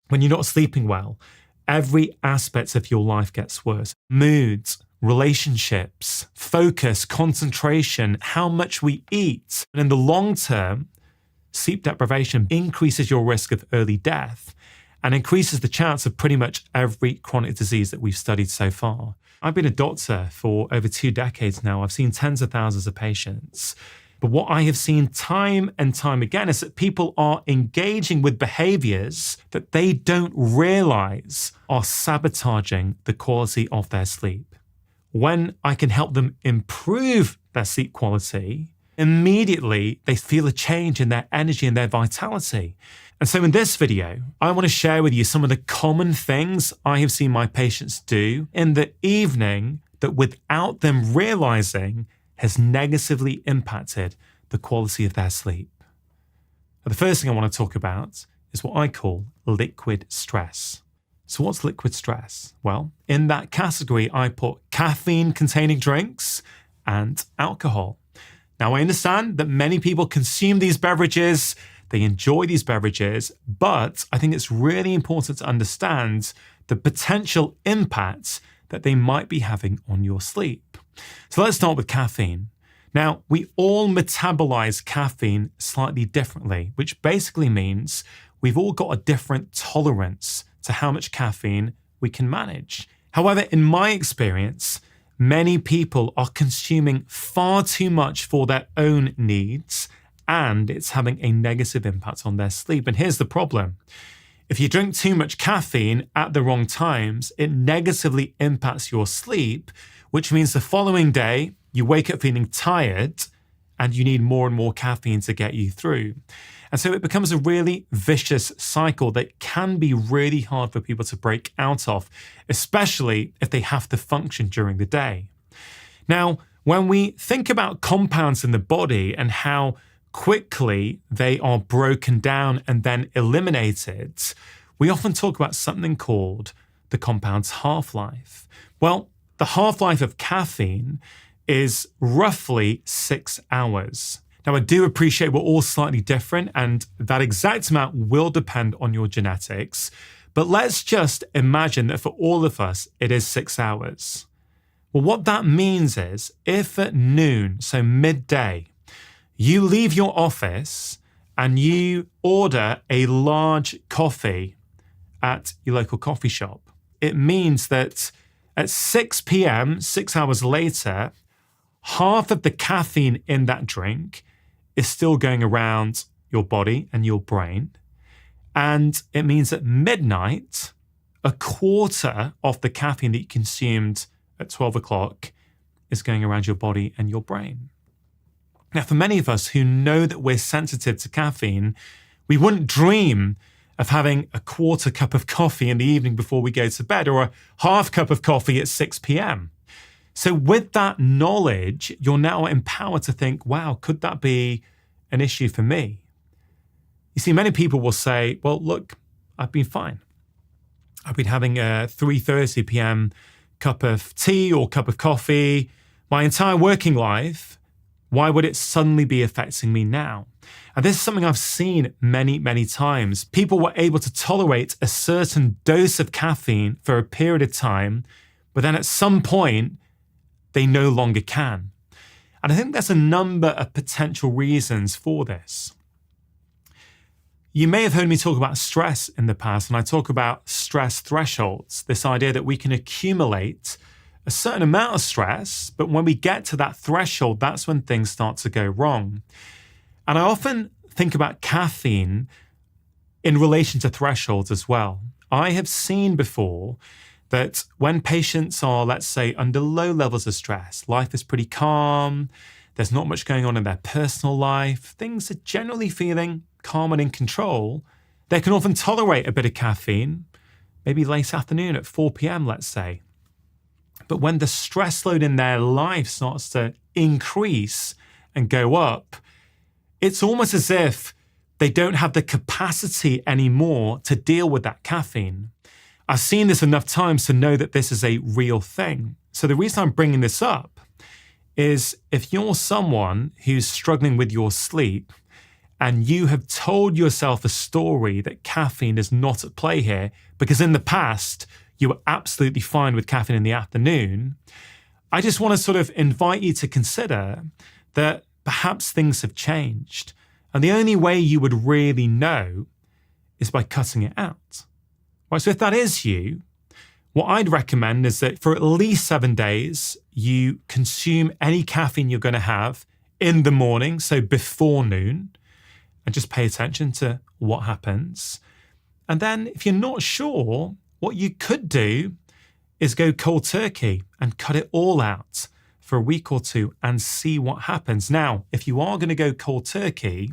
When you're not sleeping well, every aspect of your life gets worse. Moods, relationships, focus, concentration, how much we eat. And in the long term, sleep deprivation increases your risk of early death and increases the chance of pretty much every chronic disease that we've studied so far. I've been a doctor for over 2 decades now. I've seen tens of thousands of patients. But what I have seen time and time again is that people are engaging with behaviors that they don't realize are sabotaging the quality of their sleep. When I can help them improve their sleep quality, immediately they feel a change in their energy and their vitality. And so in this video, I want to share with you some of the common things I have seen my patients do in the evening that without them realizing has negatively impacted the quality of their sleep. Now, the first thing I want to talk about is what I call liquid stress. So what's liquid stress? Well, in that category, I put caffeine-containing drinks and alcohol. Now, I understand that many people consume these beverages, they enjoy these beverages, but I think it's really important to understand the potential impact that they might be having on your sleep. So let's start with caffeine. Now, we all metabolize caffeine slightly differently, which basically means we've all got a different tolerance to how much caffeine we can manage. However, in my experience, many people are consuming far too much for their own needs, and it's having a negative impact on their sleep. And here's the problem. If you drink too much caffeine at the wrong times, it negatively impacts your sleep, which means the following day, you wake up feeling tired and you need more and more caffeine to get you through. And so it becomes a really vicious cycle that can be really hard for people to break out of, especially if they have to function during the day. Now, when we think about compounds in the body and how quickly they are broken down and then eliminated, we often talk about something called the compound's half-life. Well, the half-life of caffeine is roughly 6 hours. Now, I do appreciate we're all slightly different, and that exact amount will depend on your genetics, but let's just imagine that for all of us, it is 6 hours. Well, what that means is if at noon, so midday, you leave your office and you order a large coffee at your local coffee shop, it means that at 6 p.m., 6 hours later, half of the caffeine in that drink is still going around your body and your brain. And it means at midnight, a quarter of the caffeine that you consumed at 12 o'clock is going around your body and your brain. Now, for many of us who know that we're sensitive to caffeine, we wouldn't dream of having a quarter cup of coffee in the evening before we go to bed, or a half cup of coffee at 6 p.m. So with that knowledge, you're now empowered to think, wow, could that be an issue for me? You see, many people will say, well, look, I've been fine. I've been having a 3:30 p.m. cup of tea or cup of coffee my entire working life. Why would it suddenly be affecting me now? And this is something I've seen many, many times. People were able to tolerate a certain dose of caffeine for a period of time, but then at some point, they no longer can. And I think there's a number of potential reasons for this. You may have heard me talk about stress in the past, and I talk about stress thresholds, this idea that we can accumulate a certain amount of stress, but when we get to that threshold, that's when things start to go wrong. And I often think about caffeine in relation to thresholds as well. I have seen before that when patients are, let's say, under low levels of stress, life is pretty calm, there's not much going on in their personal life, things are generally feeling calm and in control, they can often tolerate a bit of caffeine, maybe late afternoon at 4 p.m., let's say. But when the stress load in their life starts to increase and go up, it's almost as if they don't have the capacity anymore to deal with that caffeine. I've seen this enough times to know that this is a real thing. So the reason I'm bringing this up is if you're someone who's struggling with your sleep and you have told yourself a story that caffeine is not at play here, because in the past, you were absolutely fine with caffeine in the afternoon, I just want to sort of invite you to consider that perhaps things have changed. And the only way you would really know is by cutting it out. Right, so if that is you, what I'd recommend is that for at least 7 days, you consume any caffeine you're going to have in the morning, so before noon, and just pay attention to what happens. And then if you're not sure, what you could do is go cold turkey and cut it all out for a week or two and see what happens. Now, if you are going to go cold turkey,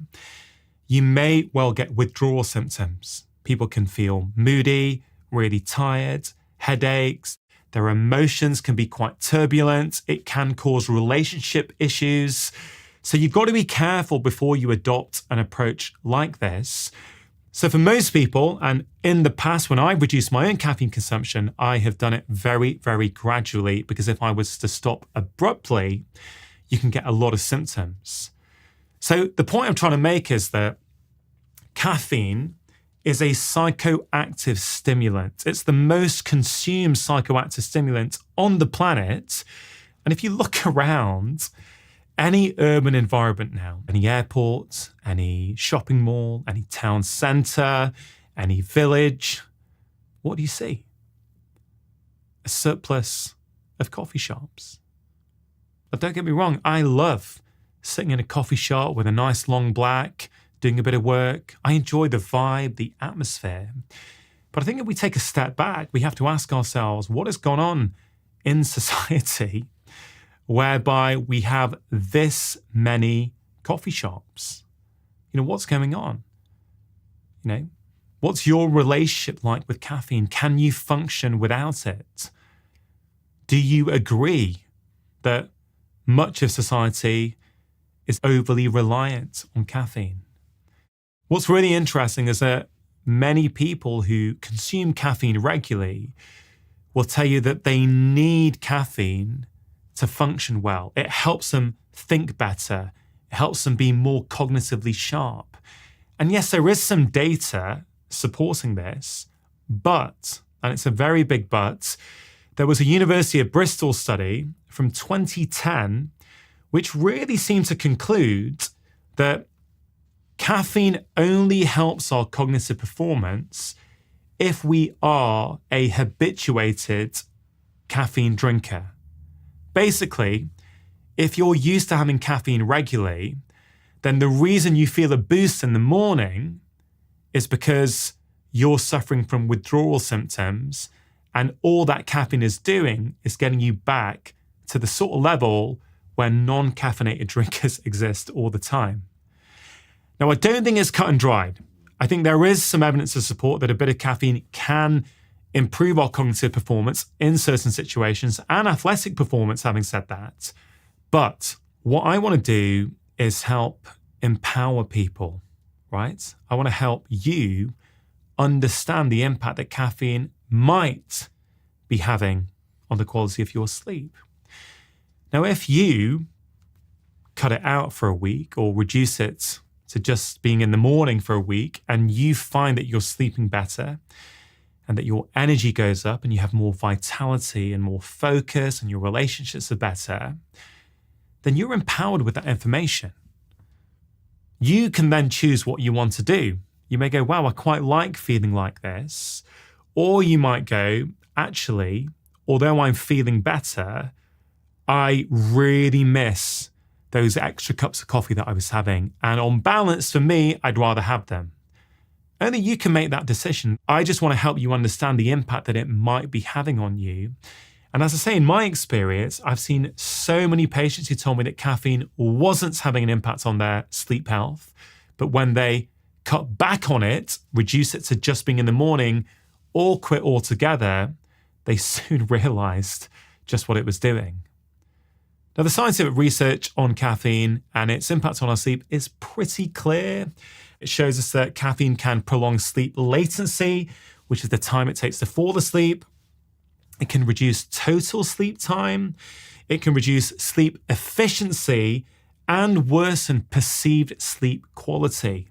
you may well get withdrawal symptoms. People can feel moody, really tired, headaches. Their emotions can be quite turbulent. It can cause relationship issues. So you've got to be careful before you adopt an approach like this. So for most people, and in the past when I've reduced my own caffeine consumption, I have done it very, very gradually, because if I was to stop abruptly, you can get a lot of symptoms. So the point I'm trying to make is that caffeine is a psychoactive stimulant. It's the most consumed psychoactive stimulant on the planet. And if you look around, any urban environment now, any airport, any shopping mall, any town centre, any village, what do you see? A surplus of coffee shops. But don't get me wrong, I love sitting in a coffee shop with a nice long black, doing a bit of work. I enjoy the vibe, the atmosphere. But I think if we take a step back, we have to ask ourselves, what has gone on in society whereby we have this many coffee shops? You know, what's going on? You know, what's your relationship like with caffeine? Can you function without it? Do you agree that much of society is overly reliant on caffeine? What's really interesting is that many people who consume caffeine regularly will tell you that they need caffeine to function well. It helps them think better. It helps them be more cognitively sharp. And yes, there is some data supporting this, but, and it's a very big but, there was a University of Bristol study from 2010 which really seemed to conclude that caffeine only helps our cognitive performance if we are a habituated caffeine drinker. Basically, if you're used to having caffeine regularly, then the reason you feel a boost in the morning is because you're suffering from withdrawal symptoms, and all that caffeine is doing is getting you back to the sort of level where non-caffeinated drinkers exist all the time. Now, I don't think it's cut and dried. I think there is some evidence to support that a bit of caffeine can improve our cognitive performance in certain situations and athletic performance, having said that. But what I want to do is help empower people, right? I want to help you understand the impact that caffeine might be having on the quality of your sleep. Now, if you cut it out for a week or reduce it to just being in the morning for a week, and you find that you're sleeping better and that your energy goes up and you have more vitality and more focus and your relationships are better, then you're empowered with that information. You can then choose what you want to do. You may go, wow, I quite like feeling like this. Or you might go, actually, although I'm feeling better, I really miss those extra cups of coffee that I was having. And on balance, for me, I'd rather have them. Only you can make that decision. I just want to help you understand the impact that it might be having on you. And as I say, in my experience, I've seen so many patients who told me that caffeine wasn't having an impact on their sleep health, but when they cut back on it, reduce it to just being in the morning, or quit altogether, they soon realized just what it was doing. Now, the scientific research on caffeine and its impact on our sleep is pretty clear. It shows us that caffeine can prolong sleep latency, which is the time it takes to fall asleep. It can reduce total sleep time. It can reduce sleep efficiency, and worsen perceived sleep quality.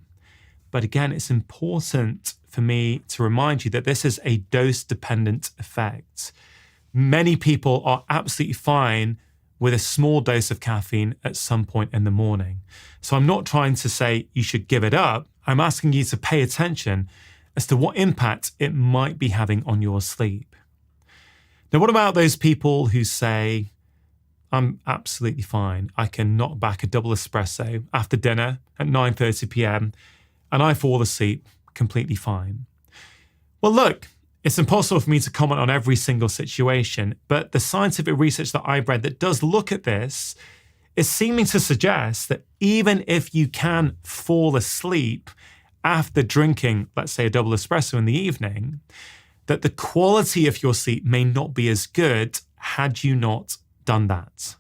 But again, it's important for me to remind you that this is a dose-dependent effect. Many people are absolutely fine with a small dose of caffeine at some point in the morning. So I'm not trying to say you should give it up. I'm asking you to pay attention as to what impact it might be having on your sleep. Now, what about those people who say, I'm absolutely fine. I can knock back a double espresso after dinner at 9:30 p.m. and I fall asleep completely fine. Well, look, it's impossible for me to comment on every single situation, but the scientific research that I've read that does look at this is seeming to suggest that even if you can fall asleep after drinking, let's say, a double espresso in the evening, that the quality of your sleep may not be as good had you not done that.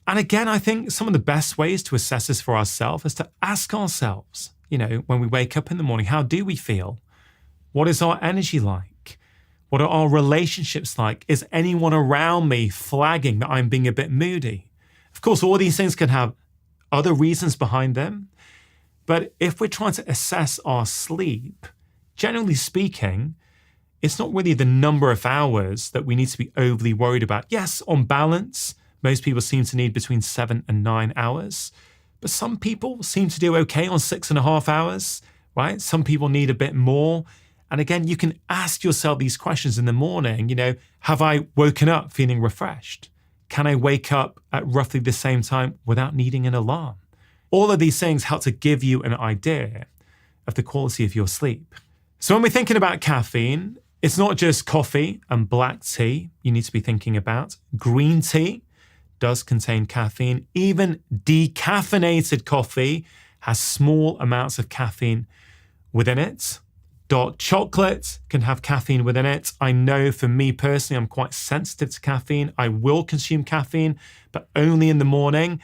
And again, I think some of the best ways to assess this for ourselves is to ask ourselves, when we wake up in the morning, how do we feel? What is our energy like? What are our relationships like? Is anyone around me flagging that I'm being a bit moody? Of course, all these things can have other reasons behind them. But if we're trying to assess our sleep, generally speaking, it's not really the number of hours that we need to be overly worried about. Yes, on balance, most people seem to need between 7 and 9 hours. But some people seem to do okay on 6.5 hours, right? Some people need a bit more. And again, you can ask yourself these questions in the morning. Have I woken up feeling refreshed? Can I wake up at roughly the same time without needing an alarm? All of these things help to give you an idea of the quality of your sleep. So when we're thinking about caffeine, it's not just coffee and black tea you need to be thinking about. Green tea does contain caffeine. Even decaffeinated coffee has small amounts of caffeine within it. Dark chocolate can have caffeine within it. I know for me personally, I'm quite sensitive to caffeine. I will consume caffeine, but only in the morning.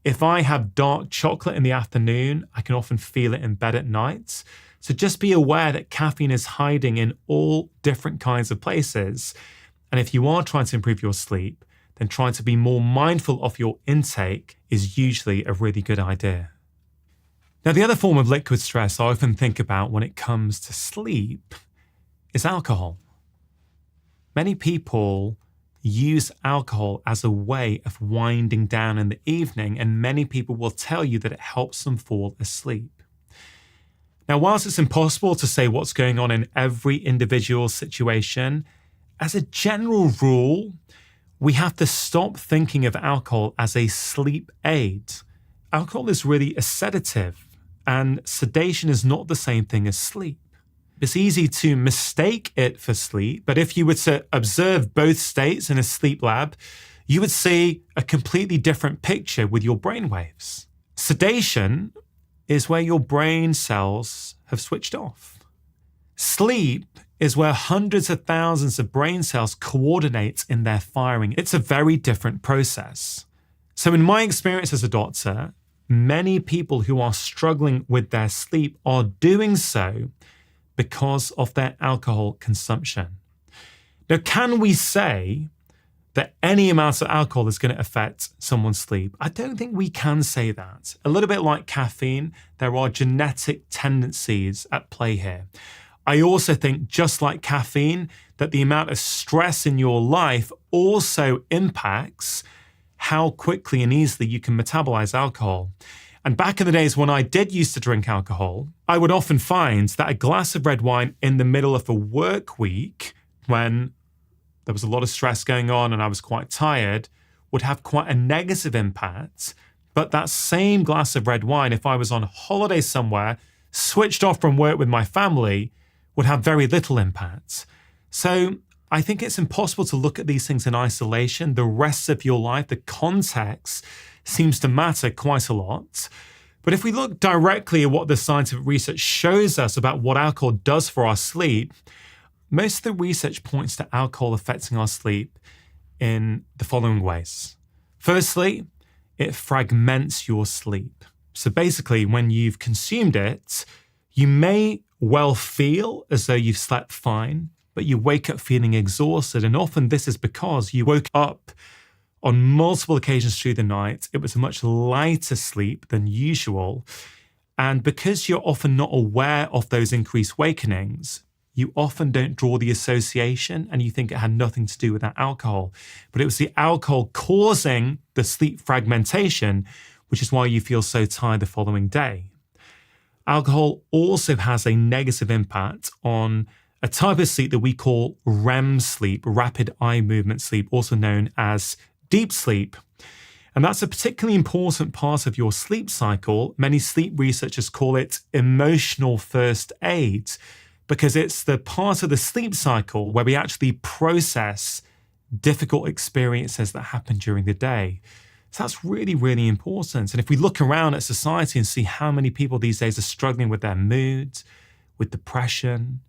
If I have dark chocolate in the afternoon, I can often feel it in bed at night. So just be aware that caffeine is hiding in all different kinds of places. And if you are trying to improve your sleep, then trying to be more mindful of your intake is usually a really good idea. Now, the other form of liquid stress I often think about when it comes to sleep is alcohol. Many people use alcohol as a way of winding down in the evening, and many people will tell you that it helps them fall asleep. Now, whilst it's impossible to say what's going on in every individual situation, as a general rule, we have to stop thinking of alcohol as a sleep aid. Alcohol is really a sedative, and sedation is not the same thing as sleep. It's easy to mistake it for sleep, but if you were to observe both states in a sleep lab, you would see a completely different picture with your brainwaves. Sedation is where your brain cells have switched off. Sleep is where hundreds of thousands of brain cells coordinate in their firing. It's a very different process. So in my experience as a doctor, many people who are struggling with their sleep are doing so because of their alcohol consumption. Now, can we say that any amount of alcohol is going to affect someone's sleep? I don't think we can say that. A little bit like caffeine, there are genetic tendencies at play here. I also think, just like caffeine, that the amount of stress in your life also impacts how quickly and easily you can metabolize alcohol. And back in the days when I did used to drink alcohol, I would often find that a glass of red wine in the middle of a work week, when there was a lot of stress going on and I was quite tired, would have quite a negative impact. But that same glass of red wine, if I was on holiday somewhere, switched off from work with my family, would have very little impact. So I think it's impossible to look at these things in isolation. The rest of your life, the context, seems to matter quite a lot. But if we look directly at what the scientific research shows us about what alcohol does for our sleep, most of the research points to alcohol affecting our sleep in the following ways. Firstly, it fragments your sleep. So basically, when you've consumed it, you may well feel as though you've slept fine, but you wake up feeling exhausted. And often this is because you woke up On multiple occasions through the night, it was a much lighter sleep than usual. And because you're often not aware of those increased wakenings, you often don't draw the association and you think it had nothing to do with that alcohol. But it was the alcohol causing the sleep fragmentation, which is why you feel so tired the following day. Alcohol also has a negative impact on a type of sleep that we call REM sleep, rapid eye movement sleep, also known as deep sleep. And that's a particularly important part of your sleep cycle. Many sleep researchers call it emotional first aid, because it's the part of the sleep cycle where we actually process difficult experiences that happen during the day. So that's really, really important. And if we look around at society and see how many people these days are struggling with their mood, with depression,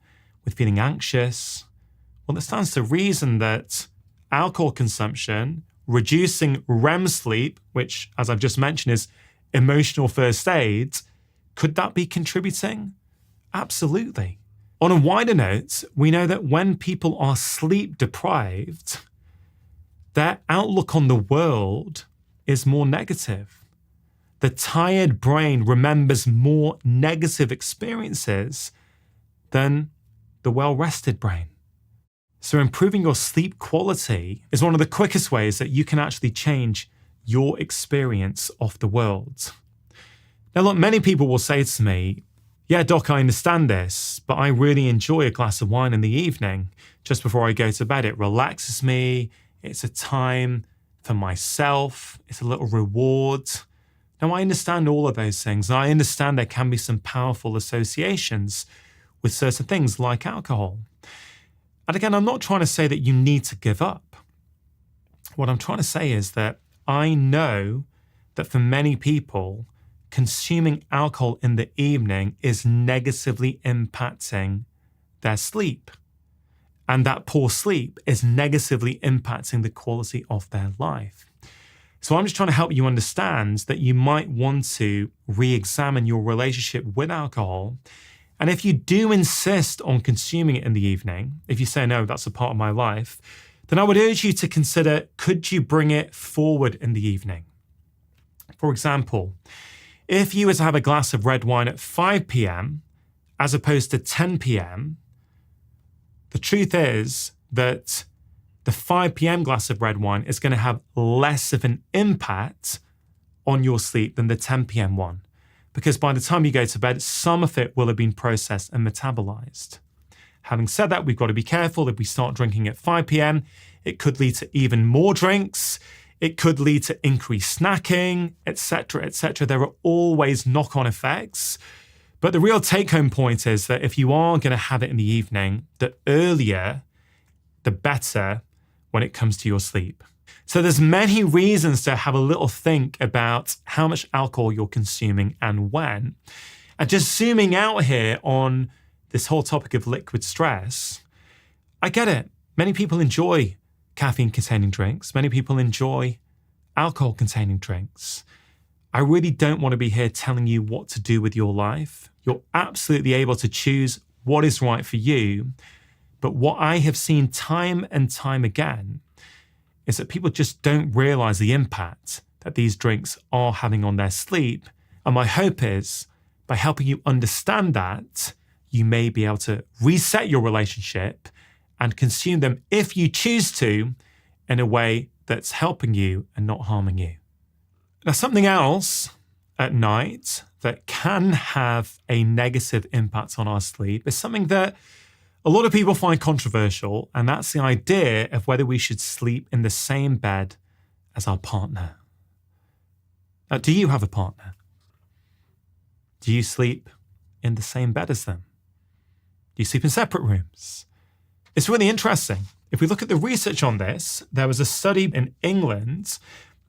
with feeling anxious, well, it stands to reason that alcohol consumption, reducing REM sleep, which, as I've just mentioned, is emotional first aid, could that be contributing? Absolutely. On a wider note, we know that when people are sleep deprived, their outlook on the world is more negative. The tired brain remembers more negative experiences than the well-rested brain. So improving your sleep quality is one of the quickest ways that you can actually change your experience of the world. Now, look, many people will say to me, yeah, Doc, I understand this, but I really enjoy a glass of wine in the evening just before I go to bed. It relaxes me. It's a time for myself. It's a little reward. Now, I understand all of those things. And I understand there can be some powerful associations with certain things like alcohol. And again, I'm not trying to say that you need to give up. What I'm trying to say is that I know that for many people, consuming alcohol in the evening is negatively impacting their sleep. And that poor sleep is negatively impacting the quality of their life. So I'm just trying to help you understand that you might want to re-examine your relationship with alcohol. And if you do insist on consuming it in the evening, if you say, no, that's a part of my life, then I would urge you to consider, could you bring it forward in the evening? For example, if you were to have a glass of red wine at 5 p.m. as opposed to 10 p.m., the truth is that the 5 p.m. glass of red wine is going to have less of an impact on your sleep than the 10 p.m. one, because by the time you go to bed, some of it will have been processed and metabolized. Having said that, we've got to be careful. If we start drinking at 5 p.m., it could lead to even more drinks. It could lead to increased snacking, etc., etc. There are always knock-on effects. But the real take-home point is that if you are going to have it in the evening, the earlier, the better when it comes to your sleep. So there's many reasons to have a little think about how much alcohol you're consuming and when. And just zooming out here on this whole topic of liquid stress, I get it. Many people enjoy caffeine-containing drinks. Many people enjoy alcohol-containing drinks. I really don't want to be here telling you what to do with your life. You're absolutely able to choose what is right for you. But what I have seen time and time again is that people just don't realize the impact that these drinks are having on their sleep. And my hope is, by helping you understand that, you may be able to reset your relationship and consume them, if you choose to, in a way that's helping you and not harming you. Now, something else at night that can have a negative impact on our sleep is something that a lot of people find controversial, and that's the idea of whether we should sleep in the same bed as our partner. Now, do you have a partner? Do you sleep in the same bed as them? Do you sleep in separate rooms? It's really interesting. If we look at the research on this, there was a study in England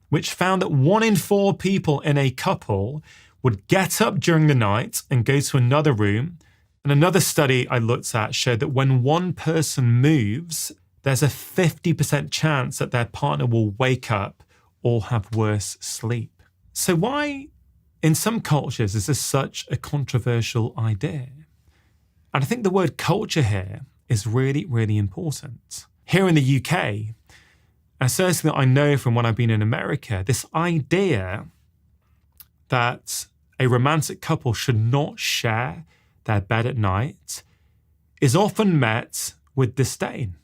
which found that 1 in 4 people in a couple would get up during the night and go to another room. And another study I looked at showed that when one person moves, there's a 50% chance that their partner will wake up or have worse sleep. So why, in some cultures, is this such a controversial idea? And I think the word culture here is really, really important. Here in the UK, And certainly I know from when I've been in America, this idea that a romantic couple should not share their bed at night is often met with disdain.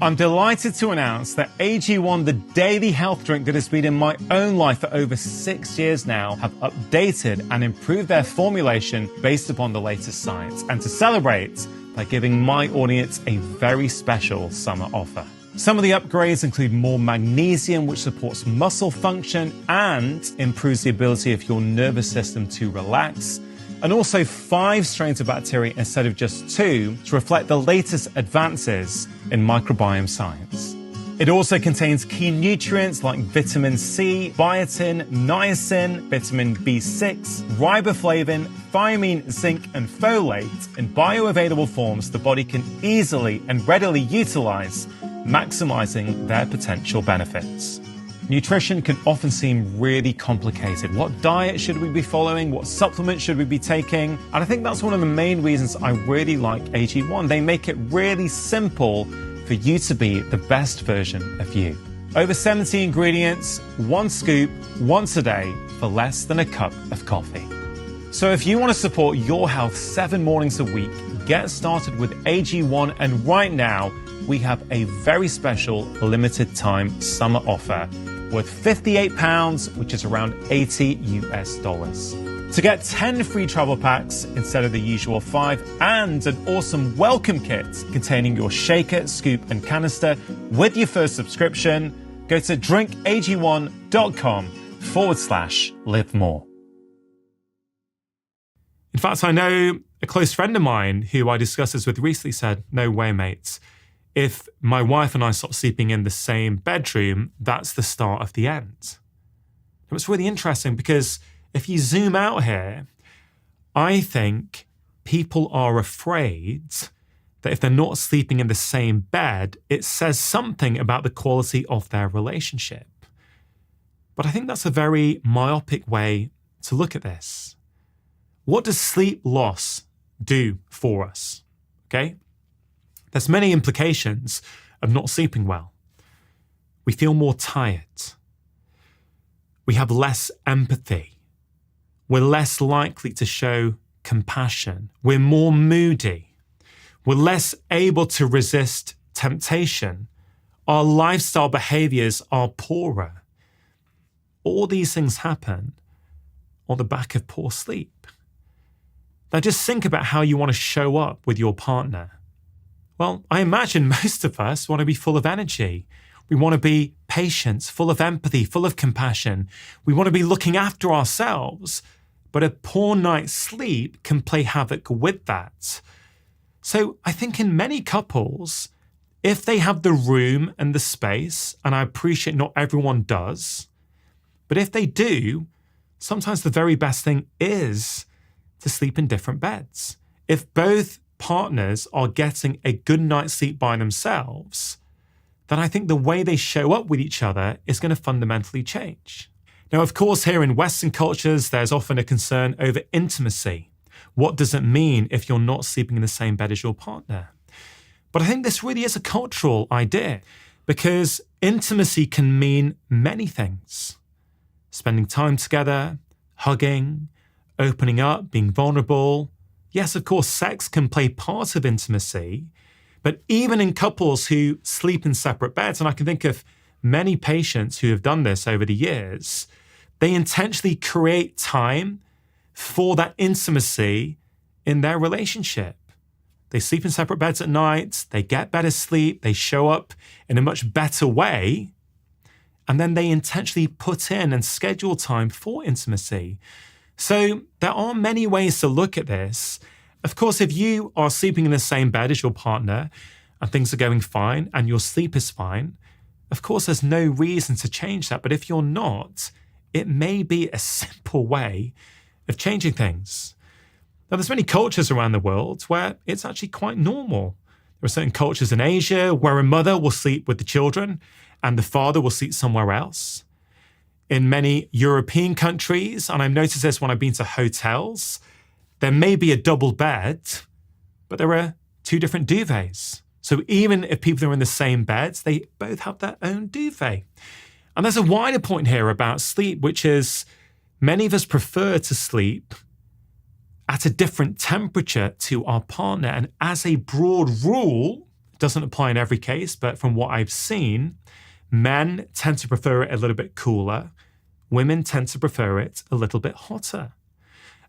I'm delighted to announce that AG1, the daily health drink that has been in my own life for over 6 years now, have updated and improved their formulation based upon the latest science. And to celebrate, they're giving my audience a very special summer offer. Some of the upgrades include more magnesium, which supports muscle function and improves the ability of your nervous system to relax, and also 5 strains of bacteria instead of just 2 to reflect the latest advances in microbiome science. It also contains key nutrients like vitamin C, biotin, niacin, vitamin B6, riboflavin, thiamine, zinc, and folate in bioavailable forms the body can easily and readily utilize, maximizing their potential benefits. Nutrition can often seem really complicated. What diet should we be following? What supplements should we be taking? And I think that's one of the main reasons I really like AG1. They make it really simple for you to be the best version of you. Over 70 ingredients, 1 scoop, once a day for less than a cup of coffee. So if you want to support your health 7 mornings a week, get started with AG1, and right now we have a very special limited time summer offer worth £58, which is around $80. To get 10 free travel packs instead of the usual 5 and an awesome welcome kit containing your shaker, scoop and canister with your first subscription, go to drinkag1.com/live more. In fact, I know a close friend of mine who I discussed this with recently said, "No way, mates. If my wife and I stop sleeping in the same bedroom, that's the start of the end." It was really interesting because if you zoom out here, I think people are afraid that if they're not sleeping in the same bed, it says something about the quality of their relationship. But I think that's a very myopic way to look at this. What does sleep loss do for us? Okay? There's many implications of not sleeping well. We feel more tired. We have less empathy. We're less likely to show compassion. We're more moody. We're less able to resist temptation. Our lifestyle behaviors are poorer. All these things happen on the back of poor sleep. Now just think about how you want to show up with your partner. Well, I imagine most of us want to be full of energy. We want to be patient, full of empathy, full of compassion. We want to be looking after ourselves, but a poor night's sleep can play havoc with that. So I think in many couples, if they have the room and the space, and I appreciate not everyone does, but if they do, sometimes the very best thing is to sleep in different beds. If both partners are getting a good night's sleep by themselves, then I think the way they show up with each other is going to fundamentally change. Now, of course, here in Western cultures, there's often a concern over intimacy. What does it mean if you're not sleeping in the same bed as your partner? But I think this really is a cultural idea because intimacy can mean many things. Spending time together, hugging, opening up, being vulnerable. Yes, of course, sex can play part of intimacy, but even in couples who sleep in separate beds, and I can think of many patients who have done this over the years, they intentionally create time for that intimacy in their relationship. They sleep in separate beds at night, they get better sleep, they show up in a much better way, and then they intentionally put in and schedule time for intimacy. So there are many ways to look at this. Of course, if you are sleeping in the same bed as your partner and things are going fine and your sleep is fine, of course, there's no reason to change that. But if you're not, it may be a simple way of changing things. Now, there's many cultures around the world where it's actually quite normal. There are certain cultures in Asia where a mother will sleep with the children and the father will sleep somewhere else. In many European countries, and I've noticed this when I've been to hotels, there may be a double bed, but there are 2 different duvets. So even if people are in the same beds, they both have their own duvet. And there's a wider point here about sleep, which is many of us prefer to sleep at a different temperature to our partner. And as a broad rule, it doesn't apply in every case, but from what I've seen, men tend to prefer it a little bit cooler. Women tend to prefer it a little bit hotter.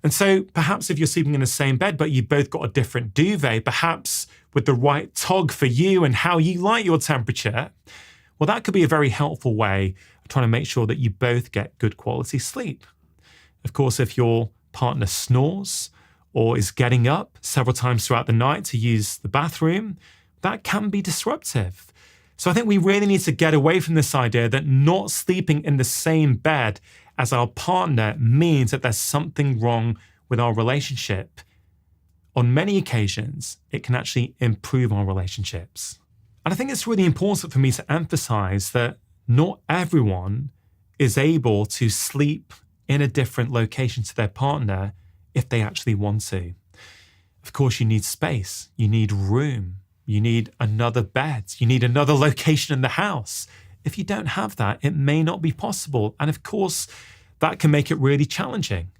And so perhaps if you're sleeping in the same bed, but you both got a different duvet, perhaps with the right tog for you and how you like your temperature, well, that could be a very helpful way of trying to make sure that you both get good quality sleep. Of course, if your partner snores or is getting up several times throughout the night to use the bathroom, that can be disruptive. So I think we really need to get away from this idea that not sleeping in the same bed as our partner means that there's something wrong with our relationship. On many occasions, it can actually improve our relationships. And I think it's really important for me to emphasize that not everyone is able to sleep in a different location to their partner if they actually want to. Of course, you need space, you need room, you need another bed, you need another location in the house. If you don't have that, it may not be possible. And of course, that can make it really challenging.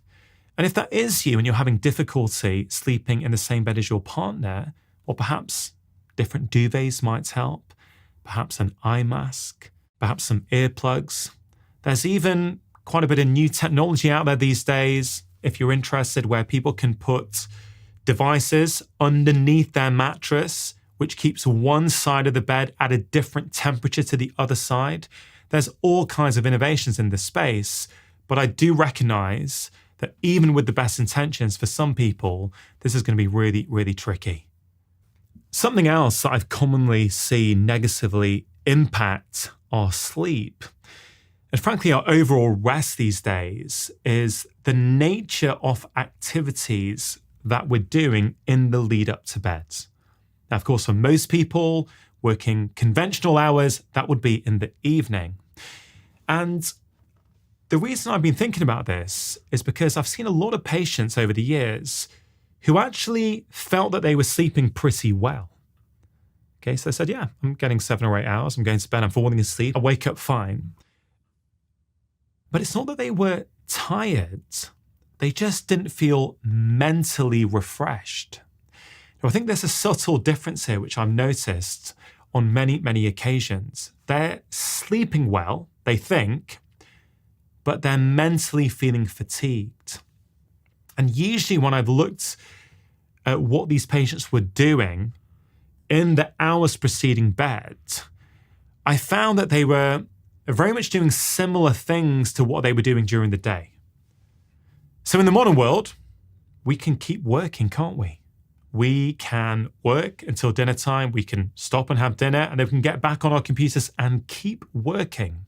And if that is you and you're having difficulty sleeping in the same bed as your partner, or perhaps different duvets might help, perhaps an eye mask, perhaps some earplugs. There's even quite a bit of new technology out there these days, if you're interested, where people can put devices underneath their mattress, which keeps one side of the bed at a different temperature to the other side. There's all kinds of innovations in this space, but I do recognize that even with the best intentions, for some people, this is going to be really, really tricky. Something else that I've commonly seen negatively impact our sleep, and frankly our overall rest these days, is the nature of activities that we're doing in the lead up to bed. Now, of course, for most people working conventional hours, that would be in the evening. And the reason I've been thinking about this is because I've seen a lot of patients over the years who actually felt that they were sleeping pretty well. Okay, so they said, yeah, I'm getting 7 or 8 hours, I'm going to bed, I'm falling asleep, I wake up fine. But it's not that they were tired, they just didn't feel mentally refreshed. Now, I think there's a subtle difference here, which I've noticed on many, many occasions. They're sleeping well, they think, but they're mentally feeling fatigued. And usually when I've looked at what these patients were doing in the hours preceding bed, I found that they were very much doing similar things to what they were doing during the day. So in the modern world, we can keep working, can't we? We can work until dinner time, we can stop and have dinner, and then we can get back on our computers and keep working.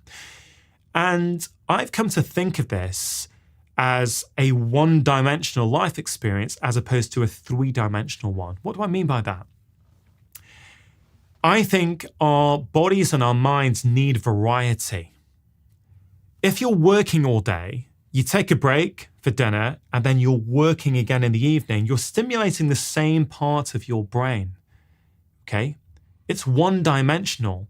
And I've come to think of this as a one-dimensional life experience as opposed to a three-dimensional one. What do I mean by that? I think our bodies and our minds need variety. If you're working all day, you take a break for dinner, and then you're working again in the evening, you're stimulating the same part of your brain. Okay? It's one-dimensional.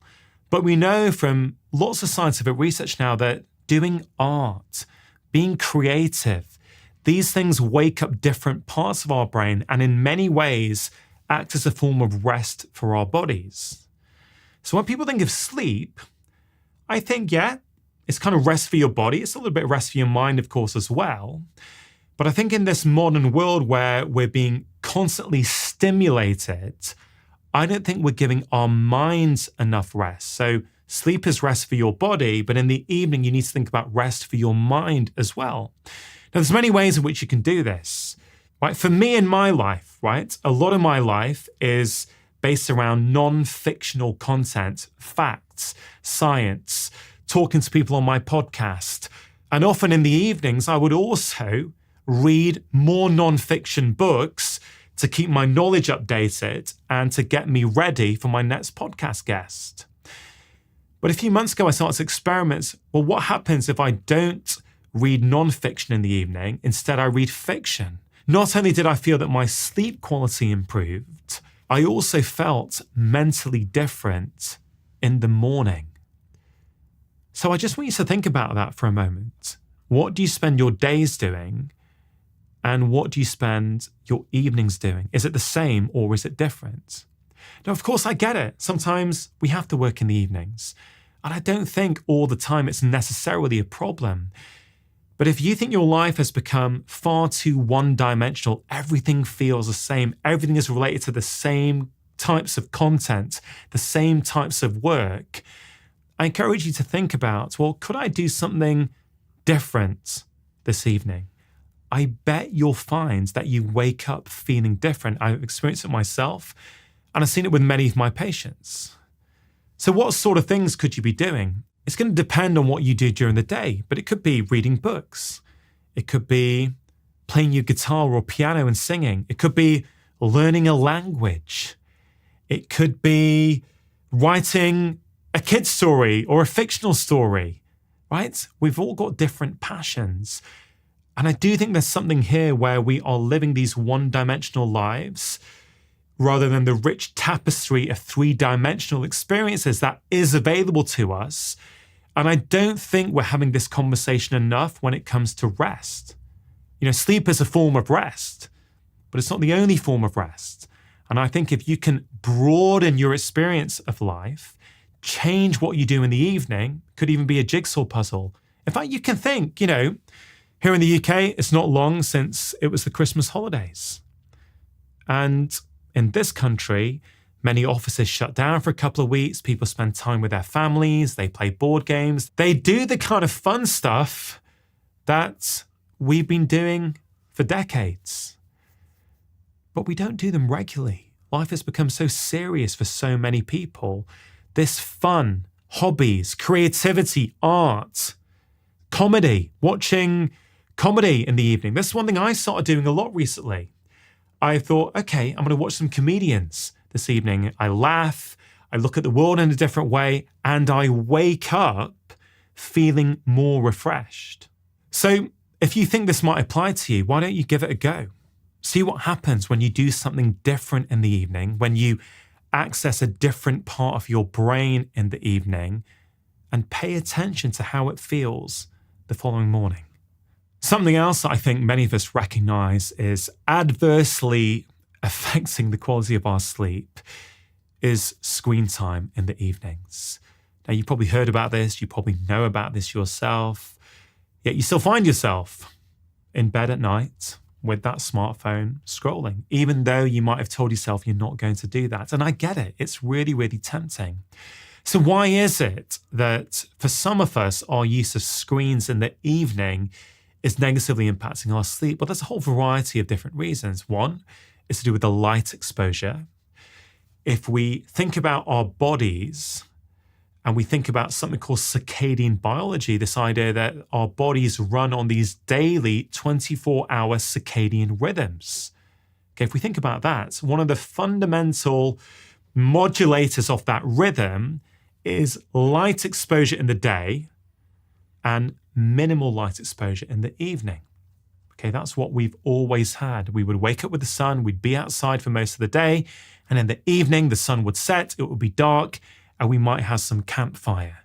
But we know from lots of scientific research now that doing art, being creative, these things wake up different parts of our brain and in many ways act as a form of rest for our bodies. So when people think of sleep, I think, yeah, it's kind of rest for your body. It's a little bit rest for your mind, of course, as well. But I think in this modern world where we're being constantly stimulated, I don't think we're giving our minds enough rest. So sleep is rest for your body, but in the evening, you need to think about rest for your mind as well. Now, there's many ways in which you can do this. Right? For me in my life, right, a lot of my life is based around non-fictional content, facts, science, talking to people on my podcast. And often in the evenings, I would also read more non-fiction books to keep my knowledge updated and to get me ready for my next podcast guest. But a few months ago, I started to experiment. Well, what happens if I don't read non-fiction in the evening? Instead, I read fiction. Not only did I feel that my sleep quality improved, I also felt mentally different in the morning. So I just want you to think about that for a moment. What do you spend your days doing? And what do you spend your evenings doing? Is it the same or is it different? Now, of course, I get it. Sometimes we have to work in the evenings. And I don't think all the time it's necessarily a problem. But if you think your life has become far too one-dimensional, everything feels the same, everything is related to the same types of content, the same types of work, I encourage you to think about, well, could I do something different this evening? I bet you'll find that you wake up feeling different. I've experienced it myself, and I've seen it with many of my patients. So what sort of things could you be doing? It's going to depend on what you do during the day, but it could be reading books. It could be playing your guitar or piano and singing. It could be learning a language. It could be writing a kid's story or a fictional story, right? We've all got different passions. And I do think there's something here where we are living these one-dimensional lives rather than the rich tapestry of three-dimensional experiences that is available to us. And I don't think we're having this conversation enough when it comes to rest. You know, sleep is a form of rest, but it's not the only form of rest. And I think if you can broaden your experience of life, change what you do in the evening, could even be a jigsaw puzzle. In fact, you can think, you know, here in the UK, it's not long since it was the Christmas holidays. And in this country, many offices shut down for a couple of weeks. People spend time with their families. They play board games. They do the kind of fun stuff that we've been doing for decades. But we don't do them regularly. Life has become so serious for so many people. This fun, hobbies, creativity, art, comedy, watching comedy in the evening. This is one thing I started doing a lot recently. I thought, okay, I'm going to watch some comedians this evening. I laugh, I look at the world in a different way, and I wake up feeling more refreshed. So if you think this might apply to you, why don't you give it a go? See what happens when you do something different in the evening, when you access a different part of your brain in the evening, and pay attention to how it feels the following morning. Something else that I think many of us recognize is adversely affecting the quality of our sleep is screen time in the evenings. Now, you probably heard about this, you probably know about this yourself, yet you still find yourself in bed at night with that smartphone scrolling, even though you might have told yourself you're not going to do that. And I get it, it's really, really tempting. So why is it that for some of us, our use of screens in the evening is negatively impacting our sleep? Well, there's a whole variety of different reasons. One is to do with the light exposure. If we think about our bodies and we think about something called circadian biology, this idea that our bodies run on these daily 24-hour circadian rhythms. Okay, if we think about that, one of the fundamental modulators of that rhythm is light exposure in the day and minimal light exposure in the evening. Okay, that's what we've always had. We would wake up with the sun, we'd be outside for most of the day, and in the evening, the sun would set, it would be dark, and we might have some campfire.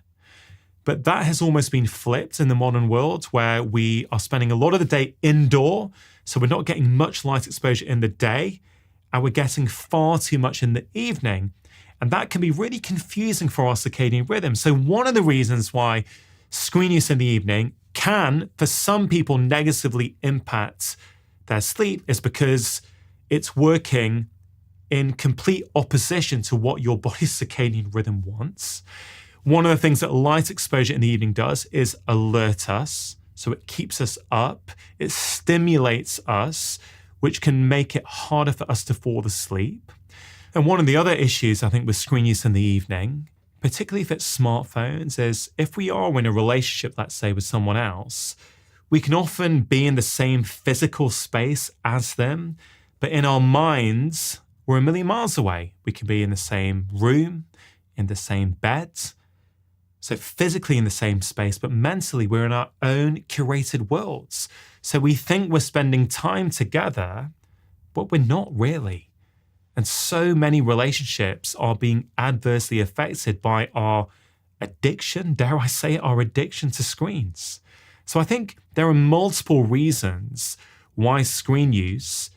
But that has almost been flipped in the modern world where we are spending a lot of the day indoor, so we're not getting much light exposure in the day, and we're getting far too much in the evening. And that can be really confusing for our circadian rhythm. So one of the reasons why screen use in the evening can, for some people, negatively impact their sleep is because it's working in complete opposition to what your body's circadian rhythm wants. One of the things that light exposure in the evening does is alert us. So it keeps us up, it stimulates us, which can make it harder for us to fall asleep. And one of the other issues, I think, with screen use in the evening, particularly if it's smartphones, is if we are in a relationship, let's say, with someone else, we can often be in the same physical space as them, but in our minds, we're a million miles away. We can be in the same room, in the same bed, so physically in the same space, but mentally we're in our own curated worlds. So we think we're spending time together, but we're not really. And so many relationships are being adversely affected by our addiction, dare I say it, our addiction to screens. So I think there are multiple reasons why screen use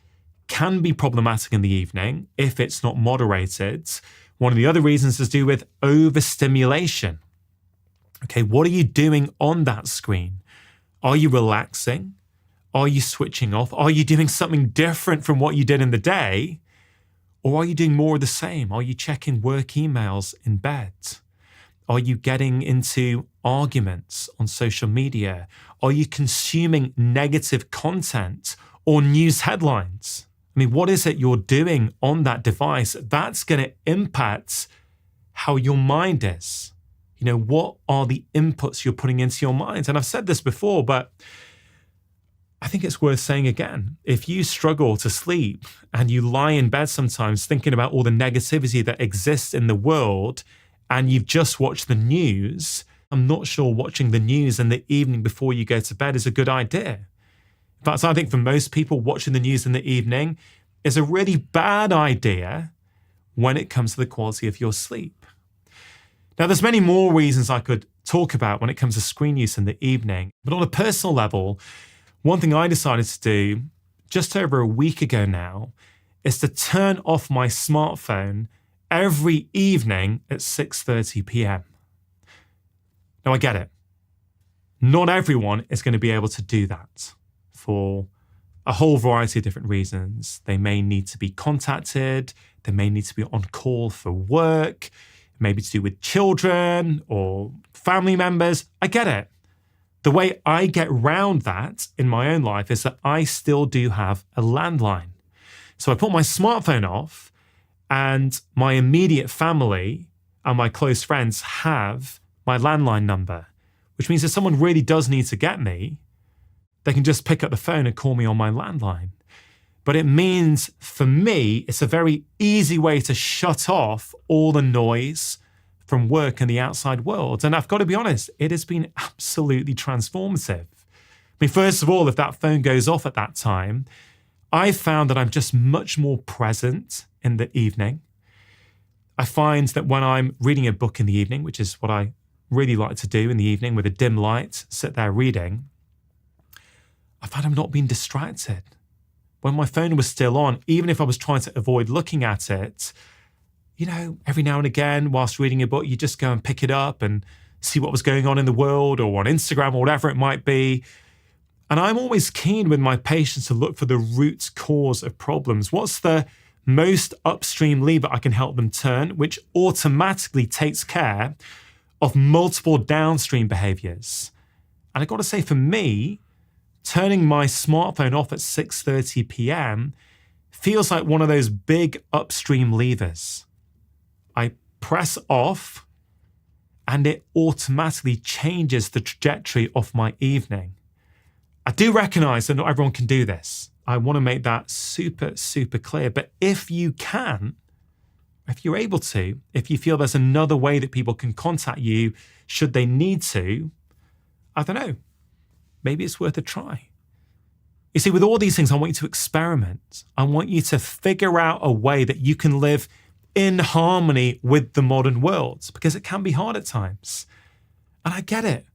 can be problematic in the evening if it's not moderated. One of the other reasons is to do with overstimulation. Okay, what are you doing on that screen? Are you relaxing? Are you switching off? Are you doing something different from what you did in the day? Or are you doing more of the same? Are you checking work emails in bed? Are you getting into arguments on social media? Are you consuming negative content or news headlines? I mean, what is it you're doing on that device? That's going to impact how your mind is. You know, what are the inputs you're putting into your mind? And I've said this before, but I think it's worth saying again. If you struggle to sleep and you lie in bed sometimes thinking about all the negativity that exists in the world and you've just watched the news, I'm not sure watching the news in the evening before you go to bed is a good idea. In fact, I think for most people, watching the news in the evening is a really bad idea when it comes to the quality of your sleep. Now, there's many more reasons I could talk about when it comes to screen use in the evening, but on a personal level, one thing I decided to do just over a week ago now is to turn off my smartphone every evening at 6:30 p.m. Now, I get it. Not everyone is going to be able to do that for a whole variety of different reasons. They may need to be contacted. They may need to be on call for work, maybe to do with children or family members. I get it. The way I get round that in my own life is that I still do have a landline. So I put my smartphone off and my immediate family and my close friends have my landline number, which means if someone really does need to get me, they can just pick up the phone and call me on my landline. But it means for me, it's a very easy way to shut off all the noise from work and the outside world. And I've got to be honest, it has been absolutely transformative. I mean, first of all, if that phone goes off at that time, I've found that I'm just much more present in the evening. I find that when I'm reading a book in the evening, which is what I really like to do in the evening with a dim light, sit there reading, I find I'm not being distracted. When my phone was still on, even if I was trying to avoid looking at it, you know, every now and again, whilst reading a book, you just go and pick it up and see what was going on in the world or on Instagram or whatever it might be. And I'm always keen with my patients to look for the root cause of problems. What's the most upstream lever I can help them turn, which automatically takes care of multiple downstream behaviors? And I've got to say, for me, turning my smartphone off at 6:30 p.m. feels like one of those big upstream levers. I press off and it automatically changes the trajectory of my evening. I do recognize that not everyone can do this. I want to make that super, super clear. But if you can, if you're able to, if you feel there's another way that people can contact you should they need to, I don't know, maybe it's worth a try. You see, with all these things, I want you to experiment. I want you to figure out a way that you can live in harmony with the modern world, because it can be hard at times. And I get it.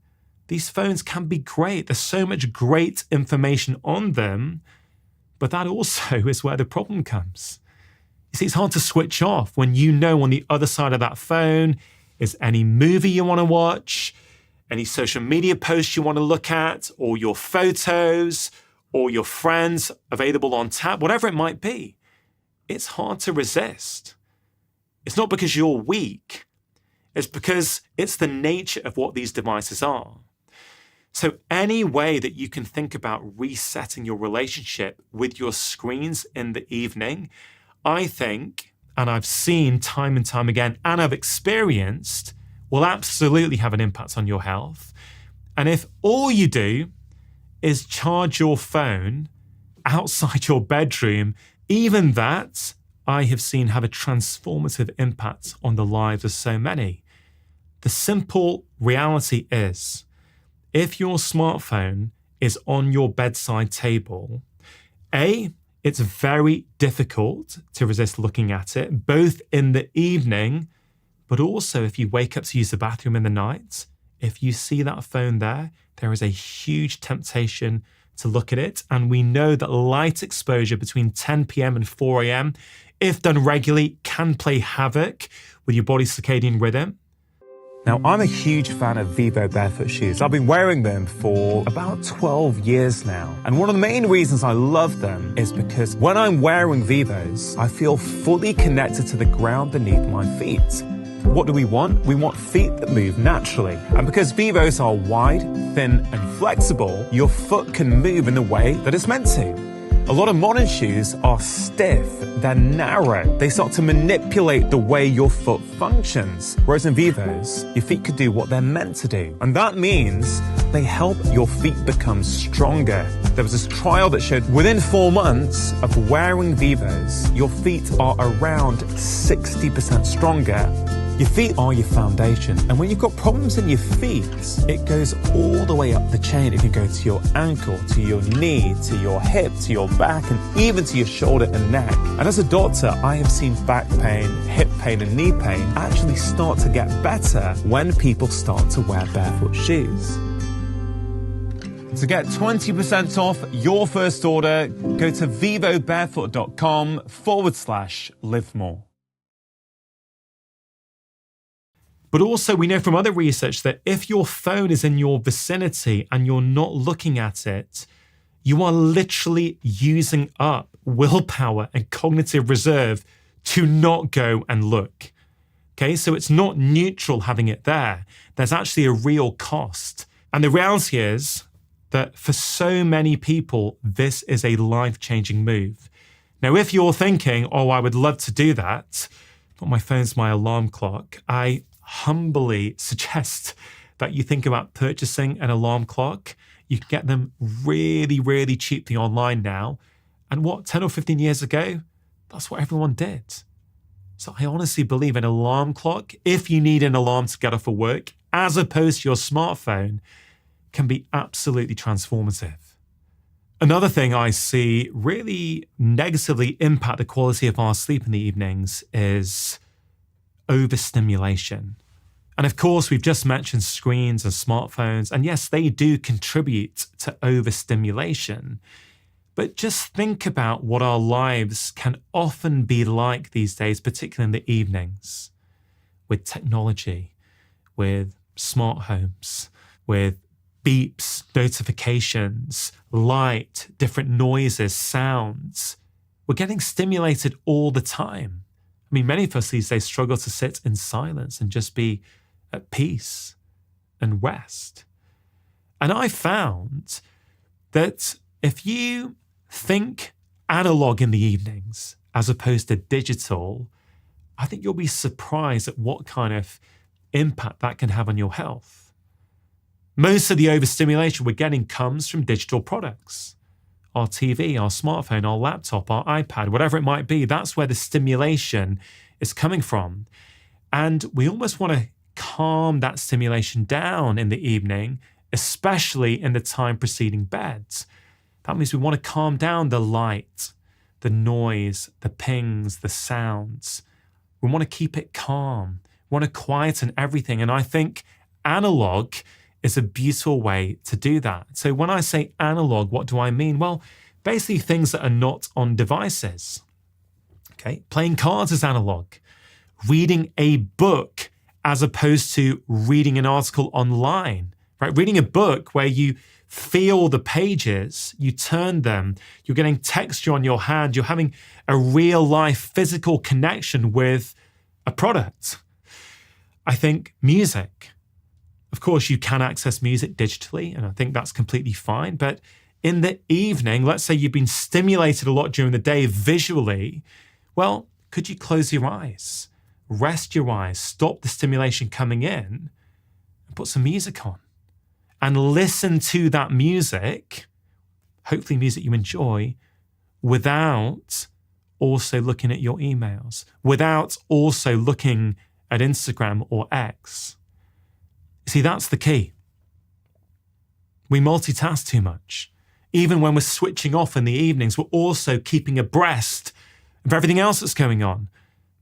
These phones can be great. There's so much great information on them, but that also is where the problem comes. You see, it's hard to switch off when you know on the other side of that phone is any movie you want to watch, any social media posts you want to look at, or your photos, or your friends available on tap, whatever it might be. It's hard to resist. It's not because you're weak. It's because it's the nature of what these devices are. So any way that you can think about resetting your relationship with your screens in the evening, I think, and I've seen time and time again, and I've experienced, will absolutely have an impact on your health. And if all you do is charge your phone outside your bedroom, even that I have seen have a transformative impact on the lives of so many. The simple reality is, if your smartphone is on your bedside table, A, it's very difficult to resist looking at it, both in the evening, but also if you wake up to use the bathroom in the night. If you see that phone there is a huge temptation to look at it. And we know that light exposure between 10 p.m. and 4 a.m., if done regularly, can play havoc with your body's circadian rhythm. Now, I'm a huge fan of Vivo barefoot shoes. I've been wearing them for about 12 years now. And one of the main reasons I love them is because when I'm wearing Vivos, I feel fully connected to the ground beneath my feet. What do we want? We want feet that move naturally. And because Vivos are wide, thin, and flexible, your foot can move in the way that it's meant to. A lot of modern shoes are stiff, they're narrow. They start to manipulate the way your foot functions. Whereas in Vivos, your feet could do what they're meant to do. And that means they help your feet become stronger. There was this trial that showed within 4 months of wearing Vivos, your feet are around 60% stronger. Your feet are your foundation, and when you've got problems in your feet, it goes all the way up the chain. It can go to your ankle, to your knee, to your hip, to your back, and even to your shoulder and neck. And as a doctor, I have seen back pain, hip pain, and knee pain actually start to get better when people start to wear barefoot shoes. To get 20% off your first order, go to vivobarefoot.com/live more. But also we know from other research that if your phone is in your vicinity and you're not looking at it, you are literally using up willpower and cognitive reserve to not go and look. Okay, so it's not neutral having it there. There's actually a real cost. And the reality is that for so many people, this is a life-changing move. Now, if you're thinking, oh, I would love to do that, but my phone's my alarm clock, I humbly suggest that you think about purchasing an alarm clock. You can get them really, really cheaply online now. And 10 or 15 years ago, that's what everyone did. So I honestly believe an alarm clock, if you need an alarm to get off of work, as opposed to your smartphone, can be absolutely transformative. Another thing I see really negatively impact the quality of our sleep in the evenings is overstimulation. And of course, we've just mentioned screens and smartphones, and yes, they do contribute to overstimulation. But just think about what our lives can often be like these days, particularly in the evenings, with technology, with smart homes, with beeps, notifications, light, different noises, sounds. We're getting stimulated all the time. I mean, many of us these days struggle to sit in silence and just be at peace and rest. And I found that if you think analog in the evenings as opposed to digital, I think you'll be surprised at what kind of impact that can have on your health. Most of the overstimulation we're getting comes from digital products. Our TV, our smartphone, our laptop, our iPad, whatever it might be, that's where the stimulation is coming from. And we almost want to calm that stimulation down in the evening, especially in the time preceding bed. That means we want to calm down the light, the noise, the pings, the sounds. We want to keep it calm. We want to quieten everything. And I think analog is a beautiful way to do that. So when I say analog, what do I mean? Well, basically things that are not on devices. Okay, playing cards is analog. Reading a book as opposed to reading an article online, right? Reading a book where you feel the pages, you turn them, you're getting texture on your hand, you're having a real life physical connection with a product. I think music. Of course, you can access music digitally, and I think that's completely fine. But in the evening, let's say you've been stimulated a lot during the day visually, well, could you close your eyes, rest your eyes, stop the stimulation coming in, and put some music on? And listen to that music, hopefully music you enjoy, without also looking at your emails, without also looking at Instagram or X. See, that's the key. We multitask too much. Even when we're switching off in the evenings, we're also keeping abreast of everything else that's going on.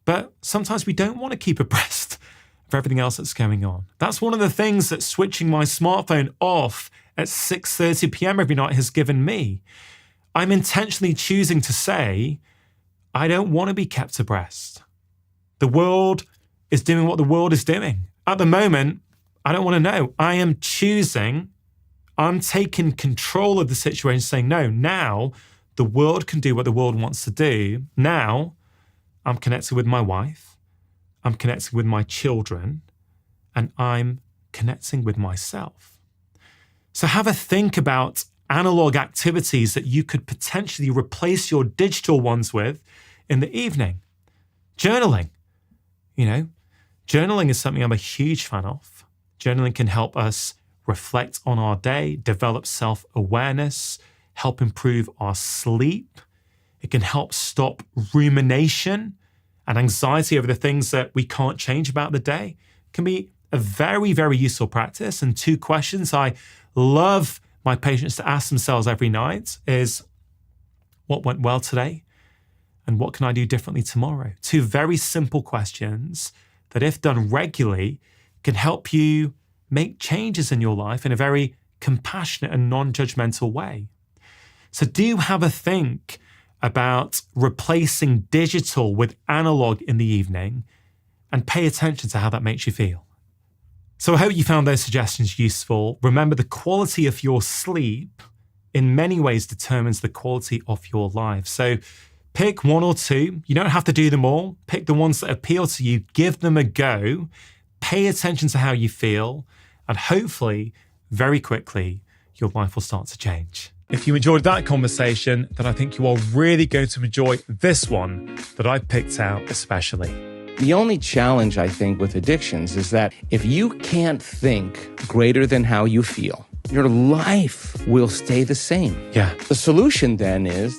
But sometimes we don't want to keep abreast of everything else that's going on. That's one of the things that switching my smartphone off at 6:30 p.m. every night has given me. I'm intentionally choosing to say, I don't want to be kept abreast. The world is doing what the world is doing. At the moment, I don't want to know. I'm taking control of the situation, saying, no, now the world can do what the world wants to do. Now I'm connected with my wife, I'm connected with my children, and I'm connecting with myself. So have a think about analog activities that you could potentially replace your digital ones with in the evening. Journaling. Journaling is something I'm a huge fan of. Journaling can help us reflect on our day, develop self-awareness, help improve our sleep. It can help stop rumination and anxiety over the things that we can't change about the day. It can be a very, very useful practice. And 2 questions I love my patients to ask themselves every night is, what went well today? And what can I do differently tomorrow? 2 very simple questions that, if done regularly, can help you make changes in your life in a very compassionate and non-judgmental way. So do have a think about replacing digital with analog in the evening, and pay attention to how that makes you feel. So I hope you found those suggestions useful. Remember, the quality of your sleep in many ways determines the quality of your life. So pick 1 or 2. You don't have to do them all. Pick the ones that appeal to you. Give them a go. Pay attention to how you feel. And hopefully, very quickly, your life will start to change. If you enjoyed that conversation, then I think you are really going to enjoy this one that I picked out especially. The only challenge, I think, with addictions is that if you can't think greater than how you feel, your life will stay the same. Yeah. The solution then is